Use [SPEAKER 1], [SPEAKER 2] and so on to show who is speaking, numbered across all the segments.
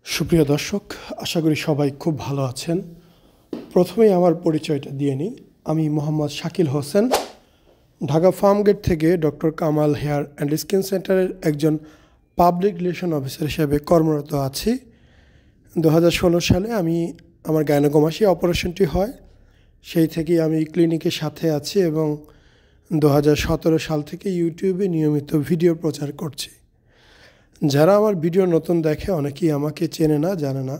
[SPEAKER 1] সুপ্রিয় দর্শক, আশা করি সবাই খুব ভালো আছেন। প্রথমেই আমার পরিচয়টা দিয়ে নিই। আমি মোহাম্মদ শাকিল হোসেন, ঢাকা ফার্মগেট থেকে doctor Kamal hair and skin সেন্টারের একজন পাবলিক রিলেশন অফিসার হিসেবে কর্মরত আছি। 2016 সালে আমার গাইনোকমাসিয়া অপারেশনটি হয়। সেই থেকেই আমি ক্লিনিকের সাথে আছি এবং 2017 সাল থেকে ইউটিউবে নিয়মিত ভিডিও প্রচার করছি। যারা আমার ভিডিও নতুন দেখে অনেকেই আমাকে চেনে না, জানে না,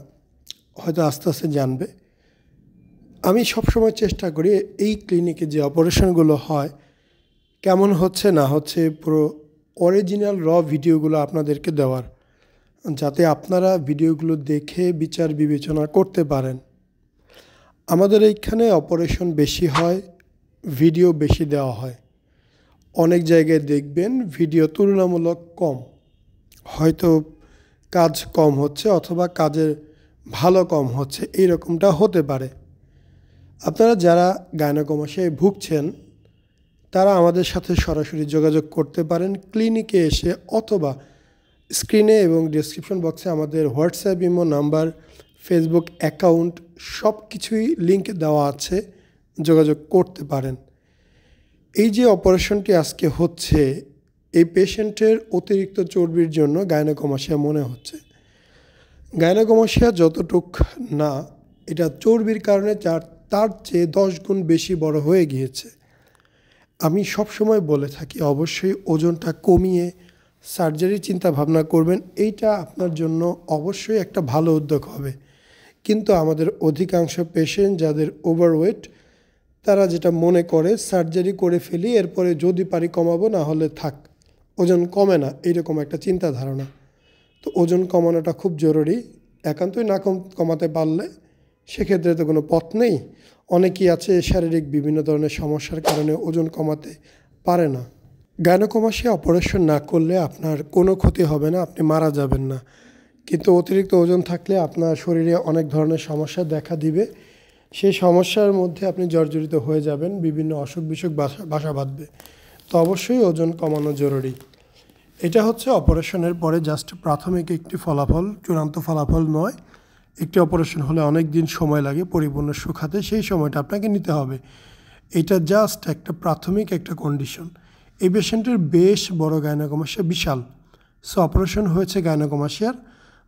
[SPEAKER 1] হয়তো আস্তে আস্তে জানবে। আমি সবসময় চেষ্টা করি এই ক্লিনিকে যে অপারেশনগুলো হয় কেমন হচ্ছে না হচ্ছে পুরো অরিজিনাল ভিডিওগুলো আপনাদেরকে দেওয়ার, যাতে আপনারা ভিডিওগুলো দেখে বিচার বিবেচনা করতে পারেন। আমাদের এইখানে অপারেশন বেশি হয়, ভিডিও বেশি দেওয়া হয়। অনেক জায়গায় দেখবেন ভিডিও তুলনামূলক কম, হয়তো কাজ কম হচ্ছে অথবা কাজের ভালো কম হচ্ছে, এইরকমটা হতে পারে। আপনারা যারা গাইনোকমাসিয়ায় ভুগছেন তারা আমাদের সাথে সরাসরি যোগাযোগ করতে পারেন ক্লিনিকে এসে, অথবা স্ক্রিনে এবং ডেসক্রিপশন বক্সে আমাদের WhatsApp, imo number, Facebook account সব কিছুই লিঙ্ক দেওয়া আছে, যোগাযোগ করতে পারেন। এই যে অপারেশনটি আজকে হচ্ছে, এই পেশেন্টের অতিরিক্ত চর্বির জন্য গাইনোকমাসিয়া মনে হচ্ছে। গাইনোকমাসিয়া যতটুক না, এটা চর্বির কারণে তার চেয়ে 10 গুণ বেশি বড় হয়ে গিয়েছে। আমি সবসময় বলে থাকি অবশ্যই ওজনটা কমিয়ে সার্জারি চিন্তা ভাবনা করবেন, এইটা আপনার জন্য অবশ্যই একটা ভালো উদ্যোগ হবে। কিন্তু আমাদের অধিকাংশ পেশেন্ট যাদের ওভারওয়েট, তারা যেটা মনে করে সার্জারি করে ফেলি, এরপরে যদি পারি কমাবো, না হলে থাক, ওজন কমে না, এইরকম একটা চিন্তা ধারণা। তো ওজন কমানোটা খুব জরুরি। একান্তই না কমাতে পারলে সেক্ষেত্রে তো কোনো পথ নেই। অনেকেই আছে শারীরিক বিভিন্ন ধরনের সমস্যার কারণে ওজন কমাতে পারে না। গাইনোকমাসিয়া অপারেশন না করলে আপনার কোনো ক্ষতি হবে না, আপনি মারা যাবেন না। কিন্তু অতিরিক্ত ওজন থাকলে আপনার শরীরে অনেক ধরনের সমস্যা দেখা দিবে। সেই সমস্যার মধ্যে আপনি জর্জরিত হয়ে যাবেন, বিভিন্ন অসুখ বিসুখ বাসা বাঁধবে। তো অবশ্যই ওজন কমানো জরুরি। এটা হচ্ছে অপারেশনের পরে জাস্ট প্রাথমিক একটি ফলাফল, চূড়ান্ত ফলাফল নয়। একটি অপারেশন হলে অনেক দিন সময় লাগে পরিপূর্ণ শুকাতে, সেই সময়টা আপনাকে নিতে হবে। এটা জাস্ট একটা প্রাথমিক একটা কন্ডিশন। এই পেশেন্টের বেশ বড় গাইনোকমাসিয়া, বিশাল। সো অপারেশন হয়েছে গাইনোকমাসিয়ার,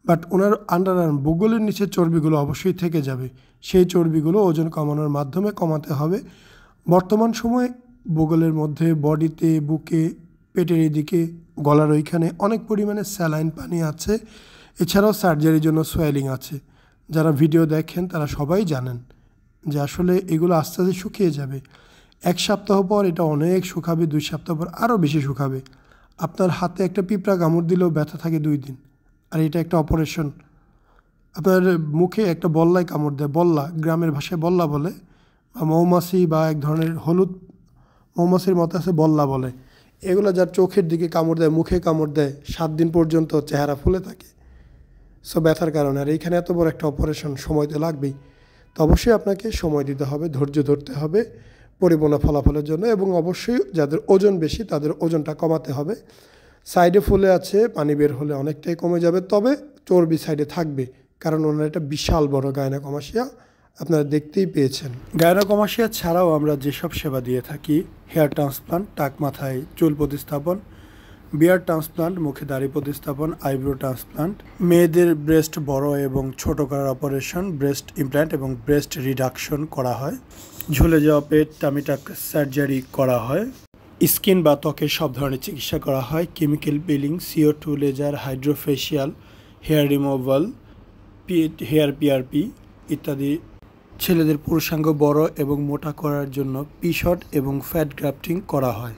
[SPEAKER 1] বাট ওনার আন্ডারআর্ম বুগলের নিচে চর্বিগুলো অবশ্যই থেকে যাবে। সেই চর্বিগুলো ওজন কমানোর মাধ্যমে কমাতে হবে। বর্তমান সময়ে বুগলের মধ্যে, বডিতে, বুকে, পেটের এদিকে, গলার ওইখানে অনেক পরিমাণে স্যালাইন পানি আছে। এছাড়াও সার্জারির জন্য সোয়েলিং আছে। যারা ভিডিও দেখেন তারা সবাই জানেন যে আসলে এগুলো আস্তে আস্তে শুকিয়ে যাবে। 1 সপ্তাহ পর এটা অনেক শুকাবে, 2 সপ্তাহ পর আরও বেশি শুকাবে। আপনার হাতে একটা পিঁপড়া কামড় দিলেও ব্যথা থাকে 2 দিন। আর এটা একটা অপারেশন। আপনার মুখে একটা বল্লায় কামড় দেয়, বল্লা, গ্রামের ভাষায় বল্লা বলে, বা মৌমাছি বা এক ধরনের হলুদ মৌমাছির মতো আছে, বল্লা বলে। এগুলো যার চোখের দিকে কামড় দেয়, মুখে কামড় দেয়, 7 দিন পর্যন্ত চেহারা ফুলে থাকে, সো ব্যথার কারণে। আর এইখানে এত বড় একটা অপারেশন, সময় তো লাগবেই। তো অবশ্যই আপনাকে সময় দিতে হবে, ধৈর্য ধরতে হবে পরিপূর্ণ ফলাফলের জন্য। এবং অবশ্যই যাদের ওজন বেশি তাদের ওজনটা কমাতে হবে। সাইডে ফুলে আছে, পানি বের হলে অনেকটাই কমে যাবে, তবে চর্বি সাইডে থাকবে, কারণ ওনার একটা বিশাল বড় গাইনোকমাসিয়া আপনারা দেখতেই পেয়েছেন। গাইনোকমাসিয়া ছাড়াও আমরা যেসব সেবা দিয়ে থাকি, হেয়ার ট্রান্সপ্লান্ট, টাক মাথায় চুল প্রতিস্থাপন, বিয়ার ট্রান্সপ্লান্ট, মুখে দাড়ি প্রতিস্থাপন, আইব্রো ট্রান্সপ্লান্ট, মেয়েদের ব্রেস্ট বড় এবং ছোট করার অপারেশন, ব্রেস্ট ইমপ্ল্যান্ট এবং ব্রেস্ট রিডাকশন করা হয়, ঝুলে যাওয়া পেট, টামি টাক সার্জারি করা হয়, স্কিন বা ত্বকের সব ধরনের চিকিৎসা করা হয়, chemical peeling, CO2 laser, hydrofacial, hair removal, hair PRP ইত্যাদি। ছেলেদের পুরুষাঙ্গ বড় এবং মোটা করার জন্য পিশট এবং ফ্যাট গ্রাফটিং করা হয়।